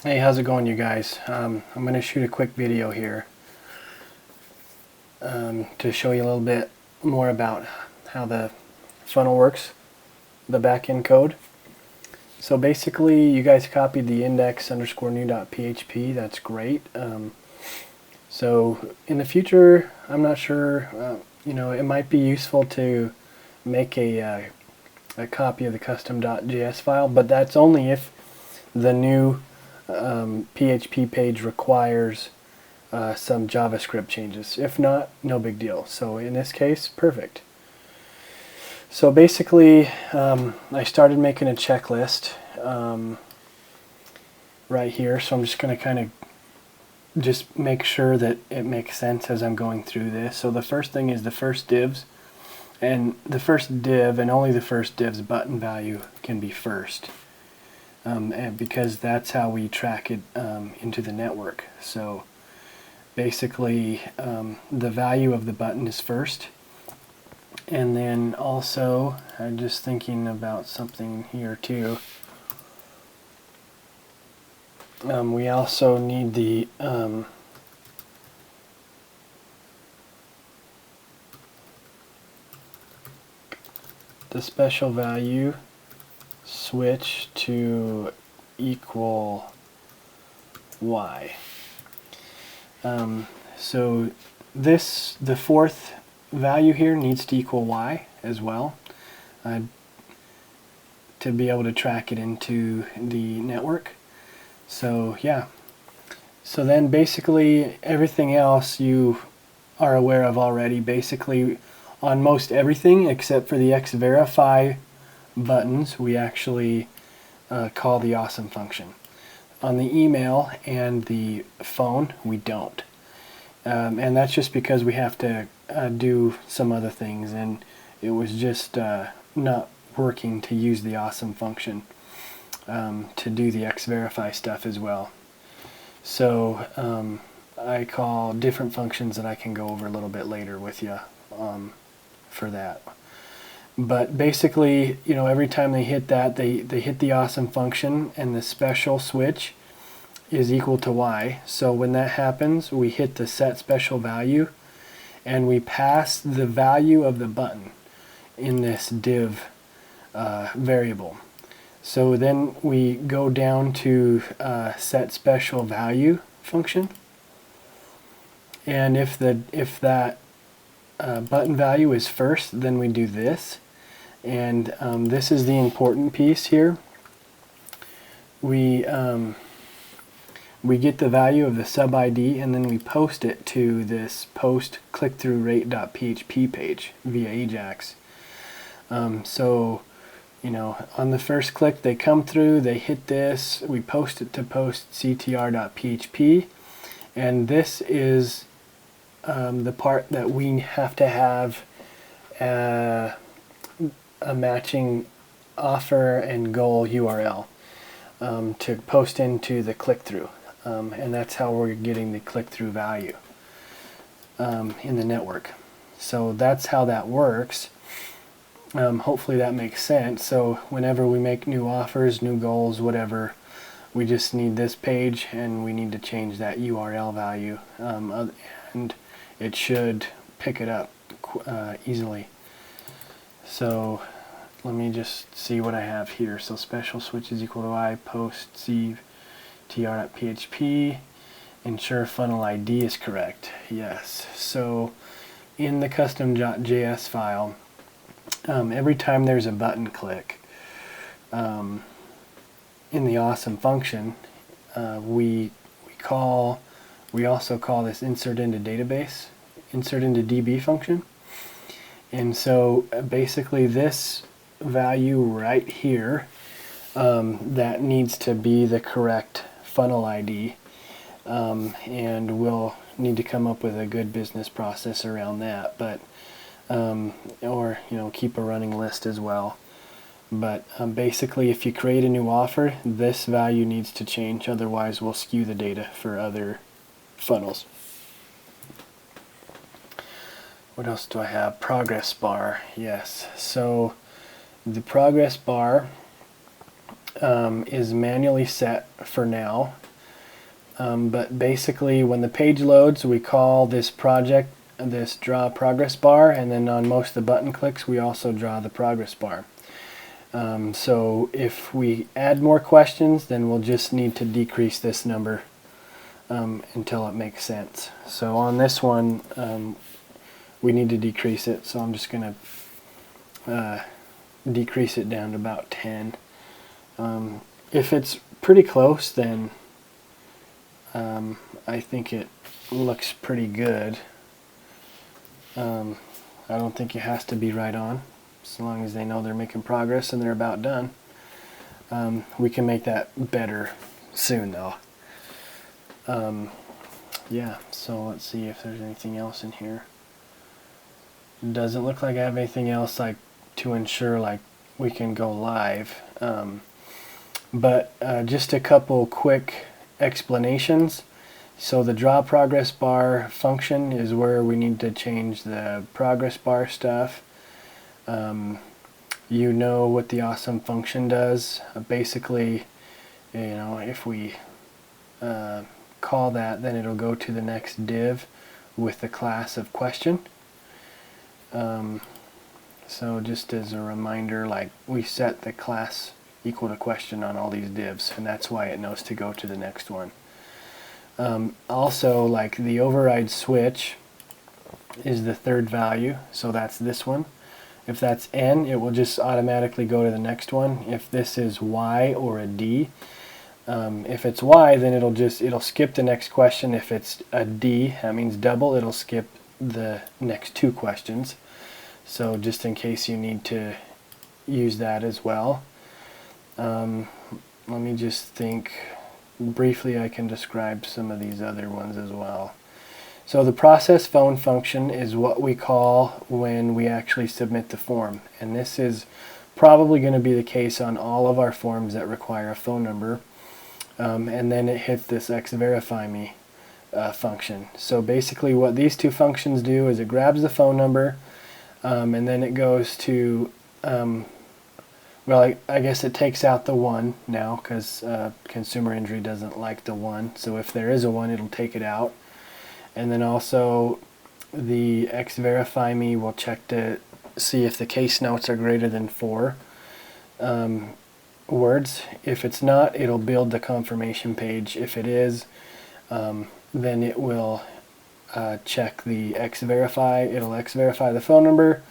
Hey, how's it going, you guys? I'm going to shoot a quick video here to show you a little bit more about how the funnel works, the backend code. So basically, you guys copied the index_new.php. That's great. So in the future, I'm not sure, it might be useful to make a copy of the custom.js file, but that's only if the new PHP page requires some JavaScript changes. If not, no big deal. So in this case, perfect. So basically, I started making a checklist right here. So I'm just going to kind of just make sure that it makes sense as I'm going through this. So the first thing is the first divs. And the first div, and only the first div's button value can be first. And because that's how we track it into the network. So basically, the value of the button is first. And then also, I'm just thinking about something here too. We also need the special value switch to equal y. So the fourth value here needs to equal y as well to be able to track it into the network. So yeah. So then basically everything else you are aware of already. Basically on most everything except for the xverify buttons, we actually call the awesome function. On the email and the phone, we don't. And that's just because we have to do some other things, and it was just not working to use the awesome function to do the xverify stuff as well. So I call different functions that I can go over a little bit later with you for that. But basically, every time they hit that, they hit the awesome function, and the special switch is equal to y. So when that happens, we hit the set special value, and we pass the value of the button in this div variable. So then we go down to set special value function, and if that button value is first, then we do this. And this is the important piece here. We get the value of the sub ID, and then we post it to this post clickthrough-rate.php page via Ajax. So, on the first click, they come through, they hit this, we post it to post ctr.php, and this is the part that we have to have a matching offer and goal URL to post into the click-through. And that's how we're getting the click-through value in the network. So that's how that works. Hopefully that makes sense. So whenever we make new offers, new goals, whatever, we just need this page, and we need to change that URL value, and it should pick it up easily. So let me just see what I have here. So special switch is equal to I, post ctr.php, ensure funnel ID is correct. Yes. So in the custom.js file, every time there's a button click in the awesome function, we also call this insert into database, insert into DB function. And so basically this value right here, that needs to be the correct funnel ID, and we'll need to come up with a good business process around that, but or keep a running list as well. But basically, if you create a new offer, this value needs to change, otherwise we'll skew the data for other funnels. What else do I have? Progress bar. Yes. So the progress bar is manually set for now. But basically when the page loads, we call this project this draw progress bar, and then on most of the button clicks we also draw the progress bar. So if we add more questions, then we'll just need to decrease this number until it makes sense. So on this one, we need to decrease it, so I'm just going to decrease it down to about 10. If it's pretty close, then I think it looks pretty good. I don't think it has to be right on, as long as they know they're making progress and they're about done. We can make that better soon though. Yeah, so let's see if there's anything else in here. Doesn't look like I have anything else like to ensure like we can go live. But just a couple quick explanations. So the draw progress bar function is where we need to change the progress bar stuff. You know what the awesome function does. Basically, you know, if we call that, then it'll go to the next div with the class of question. So just as a reminder, like we set the class equal to question on all these divs, and that's why it knows to go to the next one. Also, like the override switch is the third value, so that's this one. If that's N, it will just automatically go to the next one. If this is Y or a D, if it's Y, then it'll skip the next question. If it's a D, that means double, it'll skip the next two questions. So just in case you need to use that as well. Let me just think. Briefly, I can describe some of these other ones as well. So the process phone function is what we call when we actually submit the form, and this is probably going to be the case on all of our forms that require a phone number. And then it hits this xVerify.me function. So basically what these two functions do is it grabs the phone number, and then it goes to well, I guess it takes out the 1 now, because consumer injury doesn't like the 1. So if there is a 1, it'll take it out. And then also the xVerify.me will check to see if the case notes are greater than 4 words. If it's not, it'll build the confirmation page. If it is, then it will check the xVerify. It'll xVerify the phone number,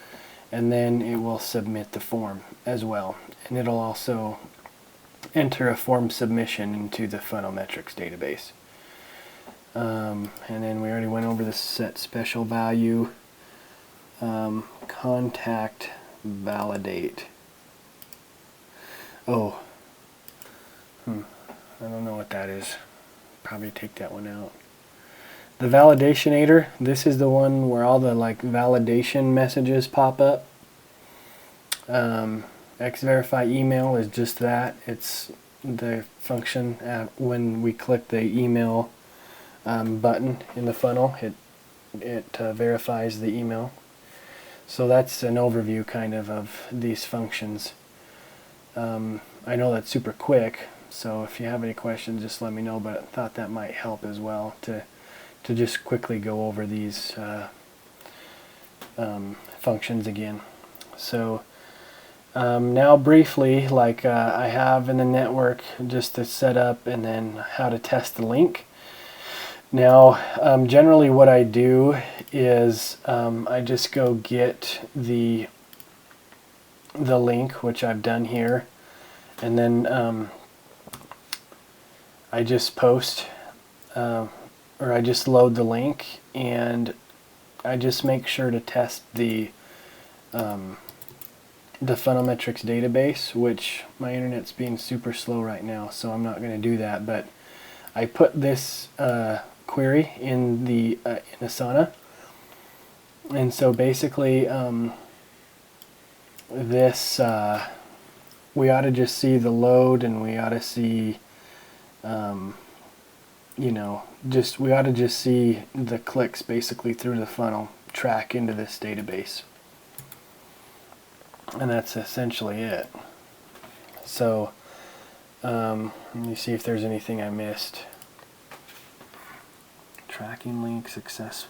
and then it will submit the form as well. And it'll also enter a form submission into the Funnelmetrics database. And then we already went over the set special value. Contact validate. Oh, I don't know what that is. Probably take that one out. The validationator, this is the one where all the like validation messages pop up. xVerify email is just that. It's the function when we click the email button in the funnel, it verifies the email. So that's an overview kind of these functions. I know that's super quick, so if you have any questions, just let me know, but I thought that might help as well to just quickly go over these functions again. So now briefly, like I have in the network, just to set up and then how to test the link. Now generally what I do is I just go get the link, which I've done here, and then I just post or I just load the link, and I just make sure to test the Funnelmetrics database, which my internet's being super slow right now, so I'm not going to do that. But I put this query in the in Asana, and so basically this we ought to just see the load, and we ought to see you know, we ought to just see the clicks basically through the funnel track into this database. And that's essentially it. So let me see if there's anything I missed. Tracking link successful.